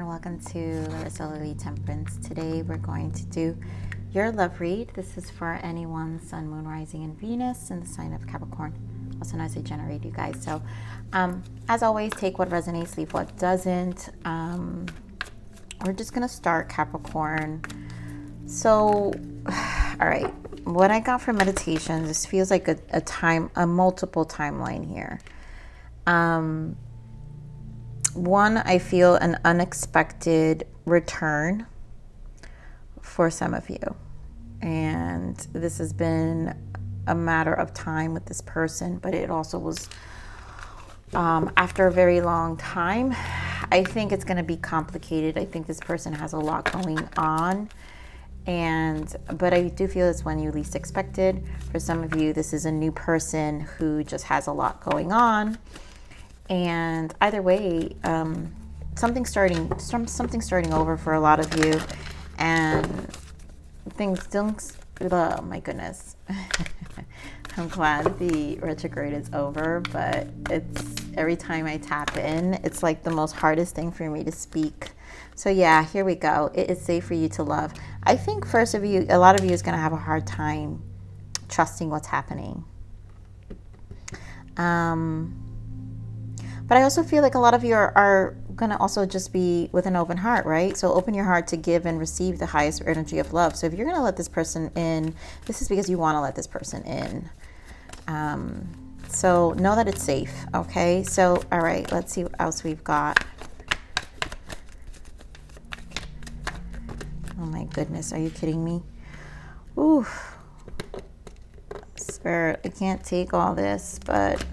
Capricorn, welcome to Larisa Lili Temperance. Today we're going to do your love read. This is for anyone, Sun, Moon, Rising, and Venus in the sign of Capricorn, also known as a generator, you guys. So as always, take what resonates, leave what doesn't. We're just going to start, Capricorn. So, all right, what I got for meditation, this feels like a multiple timeline here. One, I feel an unexpected return for some of you. And this has been a matter of time with this person, but it also was after a very long time. I think it's going to be complicated. I think this person has a lot going on. But I do feel it's when you least expected. For some of you, this is a new person who just has a lot going on. And either way, something starting over for a lot of you, and things don't. Oh my goodness! I'm glad the retrograde is over, but it's every time I tap in, it's like the most hardest thing for me to speak. So yeah, here we go. It is safe for you to love. I think a lot of you is going to have a hard time trusting what's happening. But I also feel like a lot of you are going to also just be with an open heart, right? So open your heart to give and receive the highest energy of love. So if you're going to let this person in, this is because you want to let this person in. So know that it's safe, okay? So, all right, let's see what else we've got. Oh my goodness, are you kidding me? Ooh. Spirit, I can't take all this, but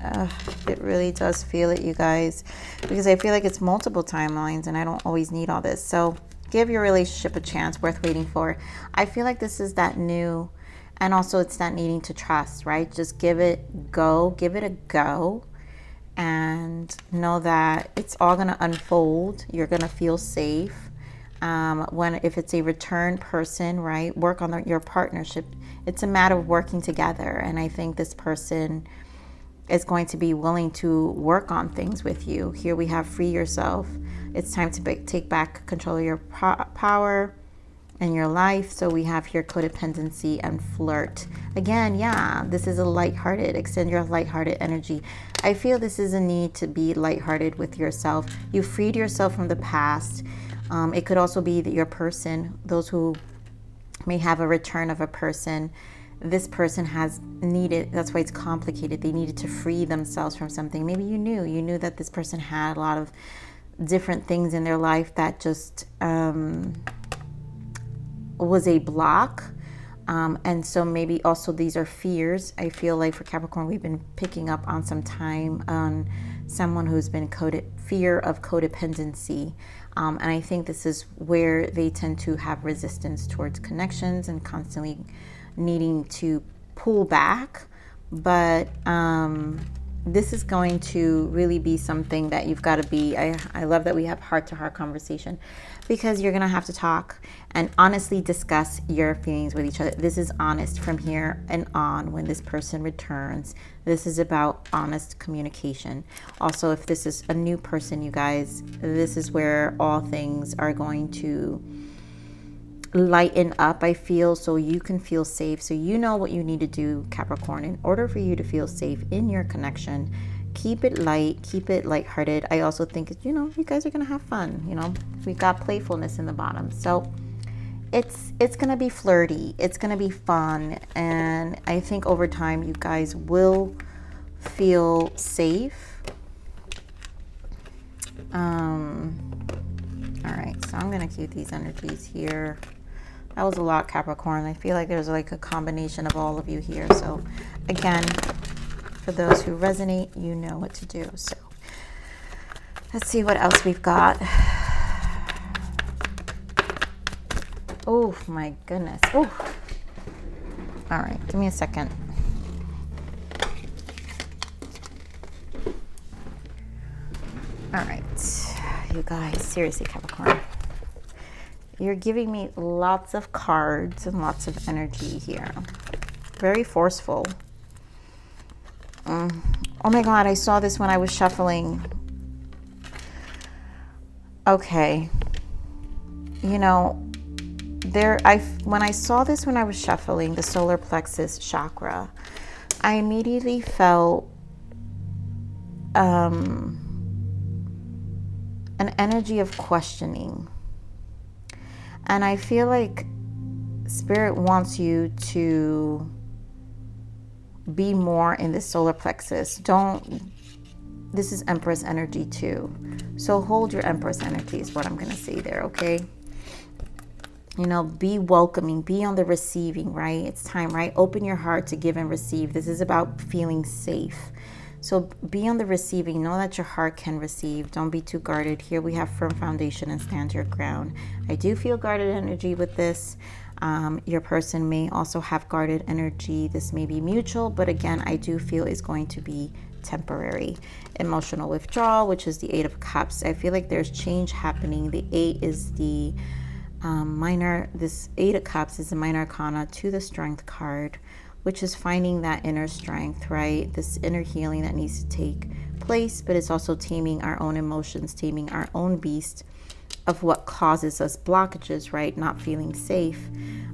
it really does feel it, you guys, because I feel like it's multiple timelines and I don't always need all this. So give your relationship a chance, worth waiting for. I feel like this is that new, and also it's that needing to trust, right? Just give it a go, and know that it's all going to unfold. You're going to feel safe. If it's a return person, right, work on your partnership. It's a matter of working together, and I think this person is going to be willing to work on things with you. Here we have free yourself. It's time to take back control of your power and your life. So we have here codependency and flirt. Again, yeah, this is a lighthearted. Extend your lighthearted energy. I feel this is a need to be lighthearted with yourself. You freed yourself from the past. It could also be that your person, those who may have a return of a person, this person has needed, that's why it's complicated. They needed to free themselves from something. Maybe you knew that this person had a lot of different things in their life that just was a block. And so maybe also these are fears. I feel like for Capricorn, we've been picking up on some time on someone who's been fear of codependency. And I think this is where they tend to have resistance towards connections and constantly needing to pull back. But this is going to really be something that you've got to be. I love that we have heart-to-heart conversation, because you're going to have to talk and honestly discuss your feelings with each other. This is honest from here and on when this person returns. This is about honest communication. Also, if this is a new person, you guys, this is where all things are going to lighten up, I feel, so you can feel safe. So you know what you need to do, Capricorn, in order for you to feel safe in your connection. Keep it light, keep it lighthearted. I also think, you guys are going to have fun. We've got playfulness in the bottom. So it's going to be flirty. It's going to be fun. And I think over time, you guys will feel safe. All right, so I'm going to keep these energies here. That was a lot, Capricorn. I feel like there's like a combination of all of you here. So again, for those who resonate, you know what to do. So let's see what else we've got. Oh my goodness. Oh. All right, give me a second. All right, you guys, seriously, Capricorn. You're giving me lots of cards and lots of energy here. Very forceful. Oh my God, I saw this when I was shuffling. Okay. you know, when I saw this, when I was shuffling the solar plexus chakra, I immediately felt an energy of questioning. And I feel like Spirit wants you to be more in the solar plexus. This is Empress energy too. So hold your Empress energy is what I'm going to say there, okay? You know, be welcoming, be on the receiving, right? It's time, right? Open your heart to give and receive. This is about feeling safe. So be on the receiving. Know that your heart can receive. Don't be too guarded. Here we have firm foundation and stand your ground. I do feel guarded energy with this. Your person may also have guarded energy. This may be mutual, but again, I do feel is going to be temporary. Emotional withdrawal, which is the Eight of Cups. I feel like there's change happening. The Eight is the this Eight of Cups is the minor arcana to the Strength card, which is finding that inner strength, right? This inner healing that needs to take place, but it's also taming our own emotions, taming our own beast of what causes us blockages, right? Not feeling safe.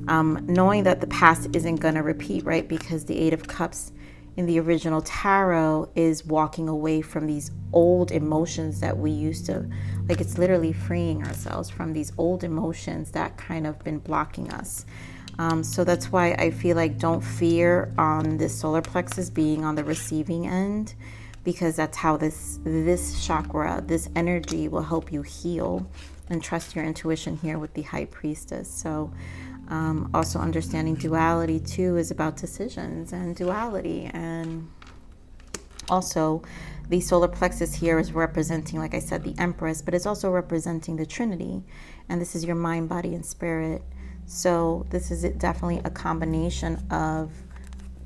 Knowing that the past isn't going to repeat, right? Because the Eight of Cups in the original tarot is walking away from these old emotions that we used to, like it's literally freeing ourselves from these old emotions that kind of been blocking us. So that's why I feel like don't fear on this solar plexus being on the receiving end, because that's how this chakra, this energy will help you heal, and trust your intuition here with the High Priestess. So also understanding duality too is about decisions and duality. And also the solar plexus here is representing, like I said, the Empress, but it's also representing the Trinity. And this is your mind, body, and spirit. So this is definitely a combination of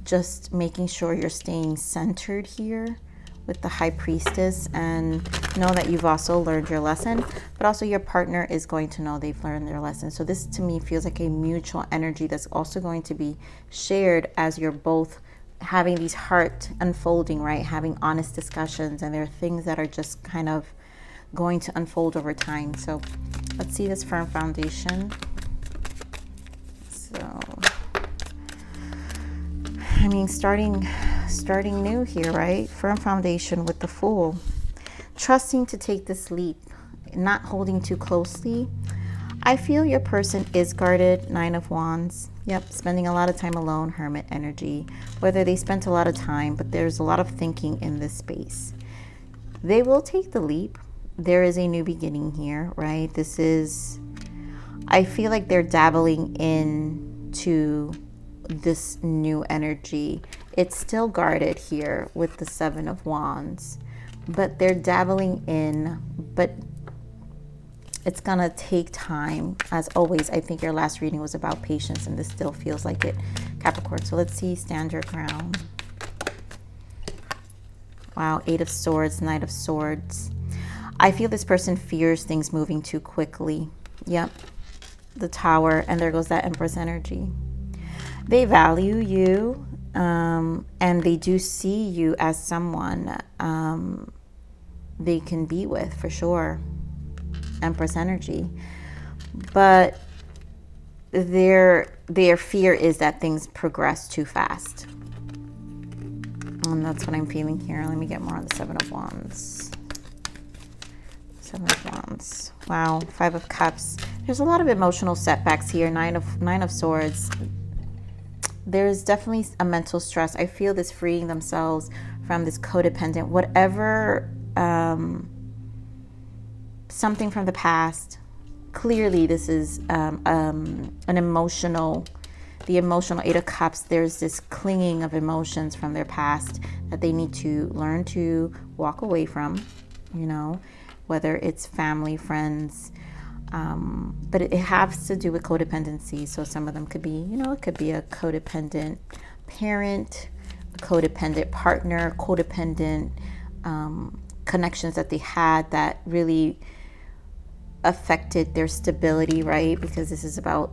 just making sure you're staying centered here with the High Priestess, and know that you've also learned your lesson, but also your partner is going to know they've learned their lesson. So this to me feels like a mutual energy that's also going to be shared as you're both having these heart unfolding, right? Having honest discussions, and there are things that are just kind of going to unfold over time. So let's see this firm foundation. So, I mean, starting new here, right? Firm foundation with the Fool. Trusting to take this leap, not holding too closely. I feel your person is guarded. Nine of Wands. Yep, spending a lot of time alone, Hermit energy. Whether they spent a lot of time, but there's a lot of thinking in this space. They will take the leap. There is a new beginning here, right? This is, I feel like they're dabbling into this new energy. It's still guarded here with the Seven of Wands, but they're dabbling in, but it's gonna take time. As always, I think your last reading was about patience, and this still feels like it, Capricorn. So let's see, stand your ground. Wow, Eight of Swords, Knight of Swords. I feel this person fears things moving too quickly. Yep, the Tower, and there goes that Empress energy. They value you, and they do see you as someone they can be with, for sure. Empress energy. But their fear is that things progress too fast. And that's what I'm feeling here. Let me get more on the Seven of Wands. Seven of Wands. Wow, Five of Cups. There's a lot of emotional setbacks here. Nine of Swords. There's definitely a mental stress. I feel this freeing themselves from this codependent, whatever, something from the past. Clearly, this is an emotional, the emotional Eight of Cups. There's this clinging of emotions from their past that they need to learn to walk away from, you know, whether it's family, friends, but it has to do with codependency. So some of them could be, you know, it could be a codependent parent, a codependent partner, codependent connections that they had that really affected their stability, right? Because this is about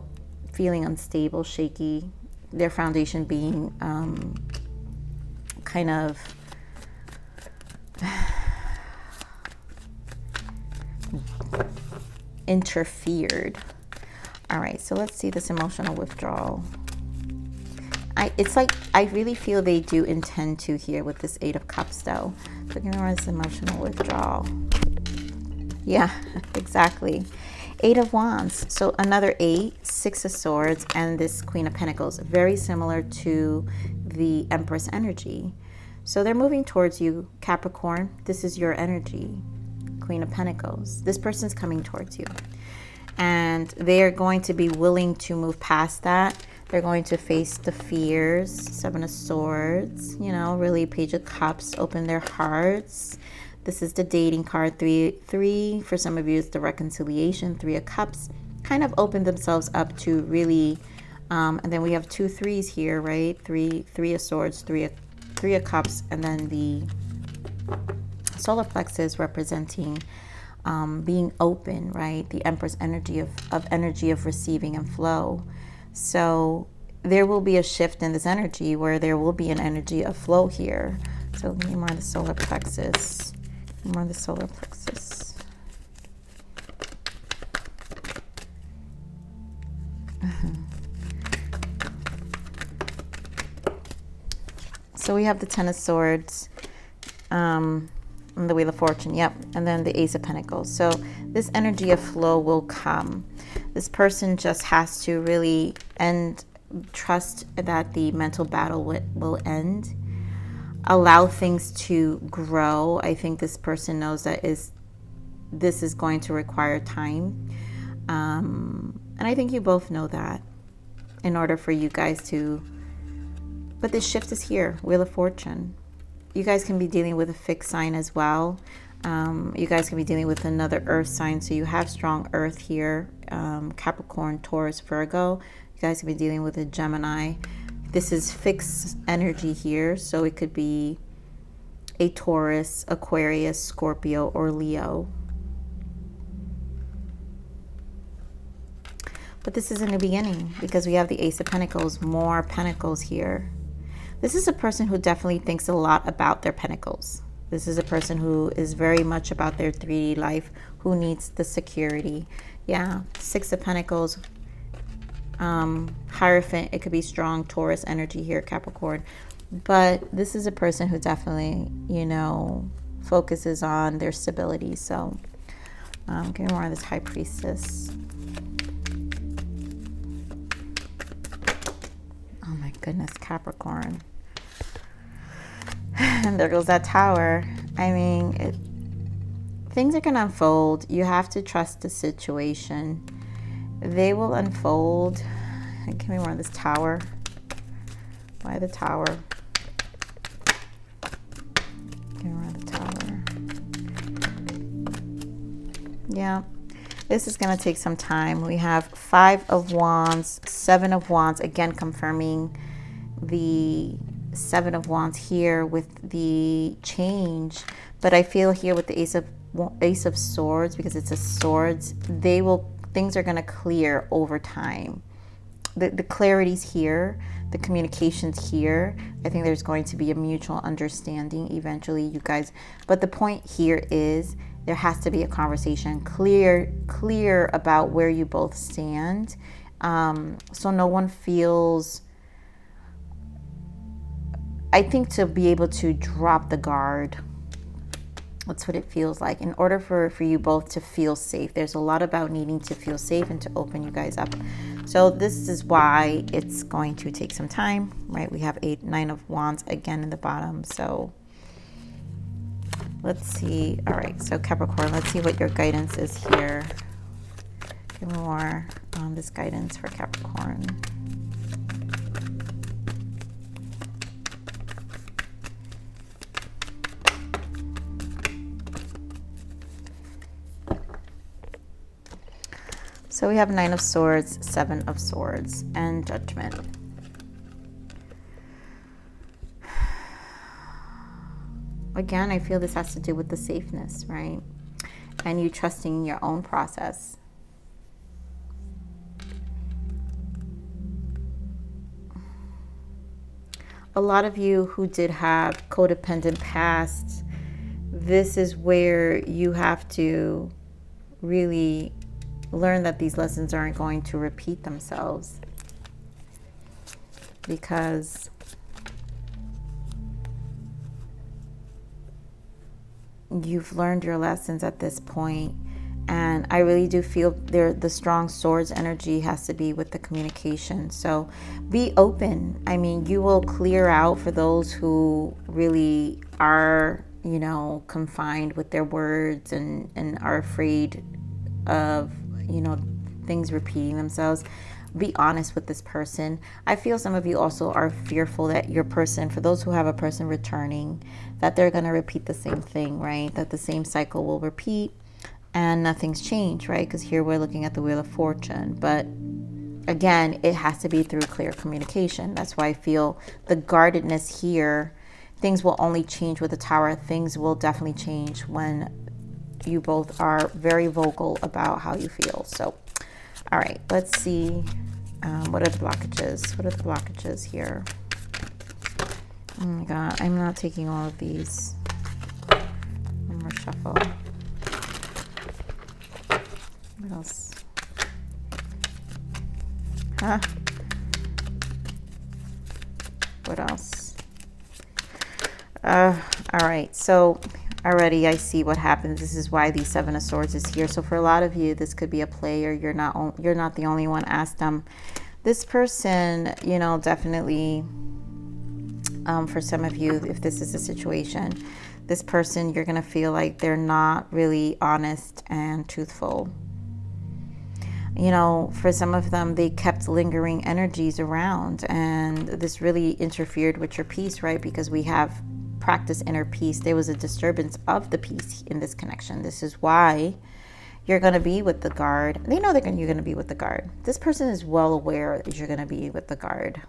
feeling unstable, shaky, their foundation being kind of interfered All right, so let's see this emotional withdrawal. It's like I really feel they do intend to here with this Eight of Cups though. So we're gonna run this emotional withdrawal. Yeah, exactly. Eight of Wands. So another 8, 6 of Swords, and this Queen of Pentacles. Very similar to the Empress energy. So they're moving towards you, Capricorn. This is your energy, Queen of Pentacles. This person's coming towards you. And they are going to be willing to move past that. They're going to face the fears. 7 of Swords, you know, really Page of Cups, open their hearts. This is the dating card, 3. For some of you, it's the reconciliation, 3 of Cups. Kind of open themselves up to really, and then we have 2 3s here, right? 3 of Swords, 3 of Cups, and then the solar plexus representing being open, right? The Empress energy of receiving and flow. So there will be a shift in this energy where there will be an energy of flow here. So give me more of the solar plexus. More of the solar plexus. So we have the 10 of Swords, and the Wheel of Fortune, yep, and then the Ace of Pentacles. So this energy of flow will come. This person just has to really trust that the mental battle will end. Allow things to grow. I think this person knows that this is going to require time. And I think you both know that in order for you guys to, but this shift is here, Wheel of Fortune. You guys can be dealing with a fixed sign as well. You guys can be dealing with another earth sign. So you have strong earth here, Capricorn, Taurus, Virgo. You guys can be dealing with a Gemini. This is fixed energy here. So it could be a Taurus, Aquarius, Scorpio, or Leo. But this is in the beginning because we have the Ace of Pentacles, more Pentacles here. This is a person who definitely thinks a lot about their Pentacles. This is a person who is very much about their 3D life, who needs the security. Yeah, 6 of Pentacles, Hierophant. It could be strong Taurus energy here, Capricorn. But this is a person who definitely, you know, focuses on their stability. So give me more of this High Priestess. Oh my goodness, Capricorn. And there goes that Tower. I mean, things are going to unfold. You have to trust the situation. They will unfold. Give me more of this Tower. Why the Tower? Give me more of the Tower. Yeah. This is going to take some time. We have 5 of Wands, 7 of Wands, again confirming the 7 of Wands here with the change. But I feel here with the Ace of Swords, because it's a Swords, things are going to clear over time. The clarity's here, the communication's here. I think there's going to be a mutual understanding eventually, you guys. But the point here is there has to be a conversation, clear about where you both stand. So no one feels, I think, to be able to drop the guard. That's what it feels like. In order for you both to feel safe, there's a lot about needing to feel safe and to open you guys up. So this is why it's going to take some time, right? We have 9 of Wands again in the bottom. So let's see. All right, so Capricorn, let's see what your guidance is here. Give me more on this guidance for Capricorn. So we have 9 of Swords, 7 of Swords, and Judgment. Again, I feel this has to do with the safeness, right? And you trusting your own process. A lot of you who did have codependent past, this is where you have to really learn that these lessons aren't going to repeat themselves, because you've learned your lessons at this point. And I really do feel the strong swords energy has to be with the communication. So be open. I mean, you will clear out for those who really are, you know, confined with their words and are afraid of, you know, things repeating themselves. Be honest with this person. I feel some of you also are fearful that your person, for those who have a person returning, that they're going to repeat the same thing, right? That the same cycle will repeat and nothing's changed, right? Because here we're looking at the Wheel of Fortune. But again, it has to be through clear communication. That's why I feel the guardedness here. Things will only change with the Tower. Things will definitely change when you both are very vocal about how you feel. So, all right, let's see. What are the blockages? What are the blockages here? Oh my God, I'm not taking all of these. One more shuffle. What else? Huh? What else? All right, so already I see what happens. This is why the Seven of Swords is here. So for a lot of you, this could be a player. You're not the only one. Ask them. This person, you know, definitely, for some of you, if this is a situation, this person, you're going to feel like they're not really honest and truthful. You know, for some of them, they kept lingering energies around, and this really interfered with your peace, right? Because we have practice inner peace. There was a disturbance of the peace in this connection. This is why you're going to be with the guard. They know you're going to be with the guard. This person is well aware that you're going to be with the guard.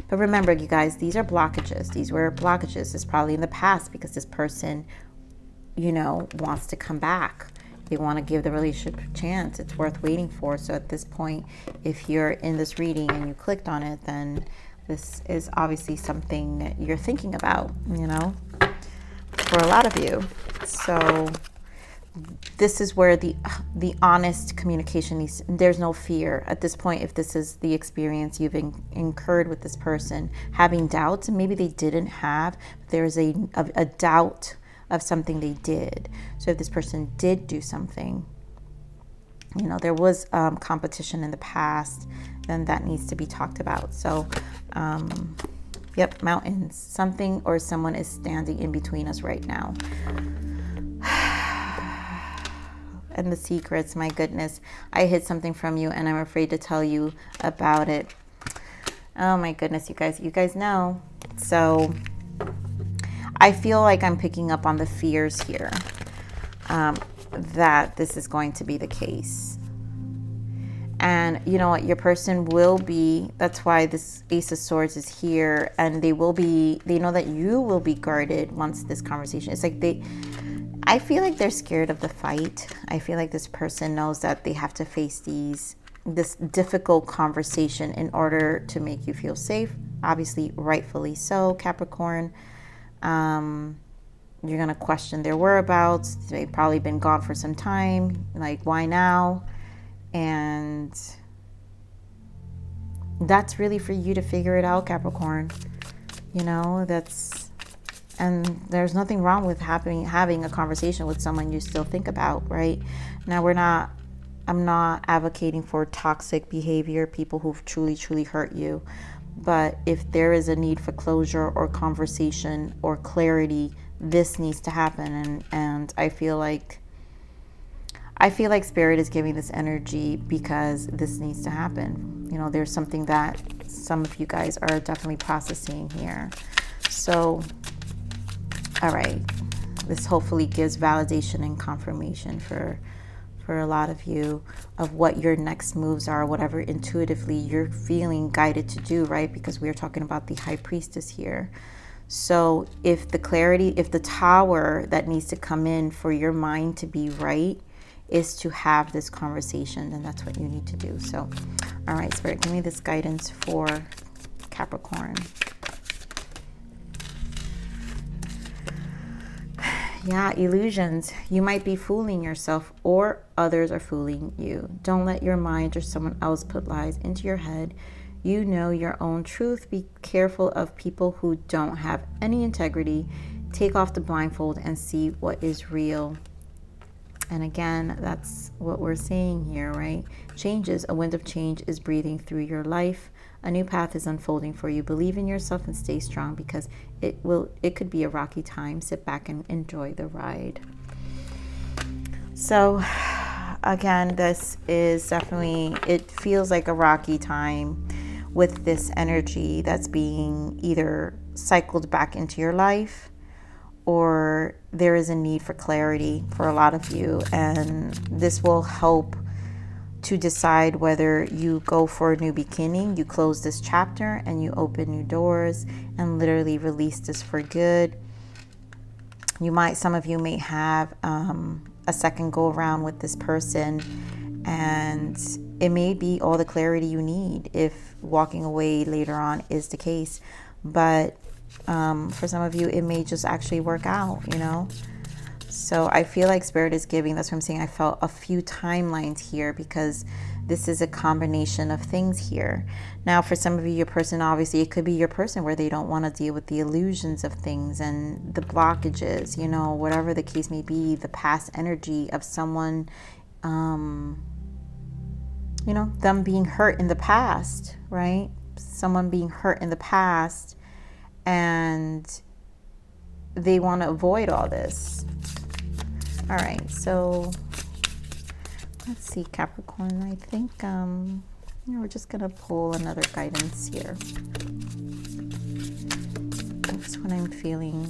But remember, you guys, these are blockages. These were blockages. It's probably in the past because this person, you know, wants to come back. They want to give the relationship a chance. It's worth waiting for. So at this point, if you're in this reading and you clicked on it, then this is obviously something that you're thinking about, you know, for a lot of you. So this is where the honest communication is. There's no fear at this point. If this is the experience you've incurred with this person, having doubts, and maybe they didn't have, there's a doubt of something they did. So if this person did do something, you know, there was competition in the past, then that needs to be talked about. So, yep, mountains. Something or someone is standing in between us right now. And the secrets, my goodness. I hid something from you and I'm afraid to tell you about it. Oh my goodness, you guys know. So I feel like I'm picking up on the fears here, that this is going to be the case. And you know what, your person will be, that's why this Ace of Swords is here, and they know that you will be guarded once this conversation. It's like I feel like they're scared of the fight. I feel like this person knows that they have to face this difficult conversation in order to make you feel safe. Obviously, rightfully so, Capricorn. You're going to question their whereabouts. They've probably been gone for some time. Like, why now? And that's really for you to figure it out, Capricorn. You know, and there's nothing wrong with having a conversation with someone you still think about, right? Now, I'm not advocating for toxic behavior, people who've truly, truly hurt you. But if there is a need for closure or conversation or clarity, this needs to happen. And I feel like Spirit is giving this energy because this needs to happen. You know, there's something that some of you guys are definitely processing here. So, all right, this hopefully gives validation and confirmation for a lot of you of what your next moves are, whatever intuitively you're feeling guided to do, right? Because we're talking about the High Priestess here. So if the tower that needs to come in for your mind to be right is to have this conversation, then that's what you need to do. So, all right, Spirit, give me this guidance for Capricorn. Yeah, illusions. You might be fooling yourself or others are fooling you. Don't let your mind or someone else put lies into your head. You know your own truth. Be careful of people who don't have any integrity. Take off the blindfold and see what is real. And again, that's what we're seeing here, right? Changes. A wind of change is breathing through your life. A new path is unfolding for you. Believe in yourself and stay strong, because it could be a rocky time. Sit back and enjoy the ride. So again, this is definitely, it feels like a rocky time with this energy that's being either cycled back into your life, or there is a need for clarity for a lot of you. And this will help to decide whether you go for a new beginning, you close this chapter and you open new doors and literally release this for good. Some of you may have a second go around with this person, and it may be all the clarity you need if walking away later on is the case. But for some of you, it may just actually work out, you know. So I feel like Spirit is giving, that's what I'm saying, I felt a few timelines here, because this is a combination of things here. Now, for some of you, your person, obviously, it could be your person where they don't want to deal with the illusions of things and the blockages, you know, whatever the case may be, the past energy of someone, you know, them being hurt in the past, right? Someone being hurt in the past, and they want to avoid all this. All right, so let's see, Capricorn. I think we're just gonna pull another guidance here. That's what I'm feeling.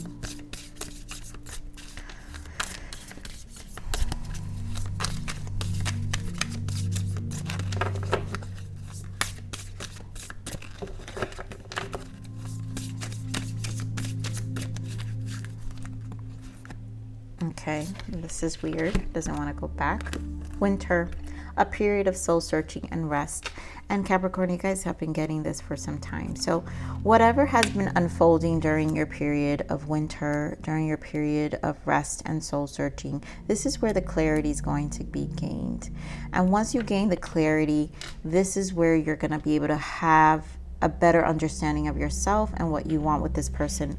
Okay, this is weird. Doesn't want to go back. Winter, a period of soul searching and rest. And Capricorn, you guys have been getting this for some time. So whatever has been unfolding during your period of winter, during your period of rest and soul searching, this is where the clarity is going to be gained. And once you gain the clarity, this is where you're going to be able to have a better understanding of yourself and what you want with this person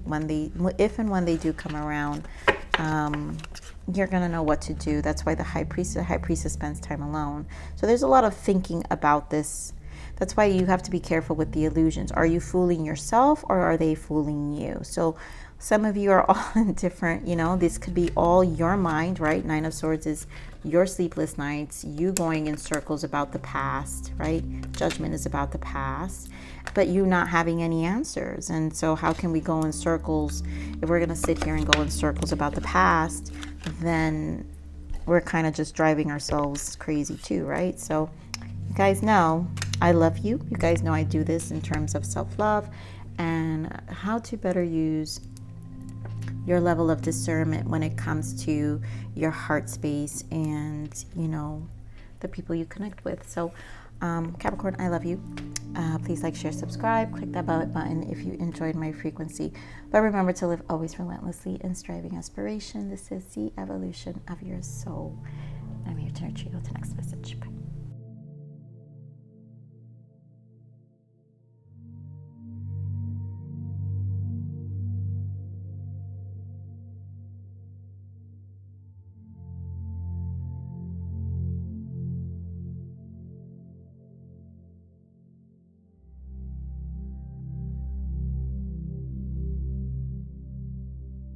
if and when they do come around. You're going to know what to do. That's why the high priestess spends time alone. So there's a lot of thinking about this. That's why you have to be careful with the illusions. Are you fooling yourself or are they fooling you? So some of you are all in different, you know, this could be all your mind, right? Nine of Swords is your sleepless nights, you going in circles about the past, right? Judgment is about the past, but you not having any answers. And so how can we go in circles? If we're going to sit here and go in circles about the past, then we're kind of just driving ourselves crazy too, right? So you guys know I love you. You guys know I do this in terms of self-love and how to better use your level of discernment when it comes to your heart space and, you know, the people you connect with. So Capricorn, I love you. Please like, share, subscribe, click that bell button if you enjoyed my frequency. But remember to live always relentlessly in striving aspiration. This is the evolution of your soul. I'm here to nurture you. Till next message. Bye.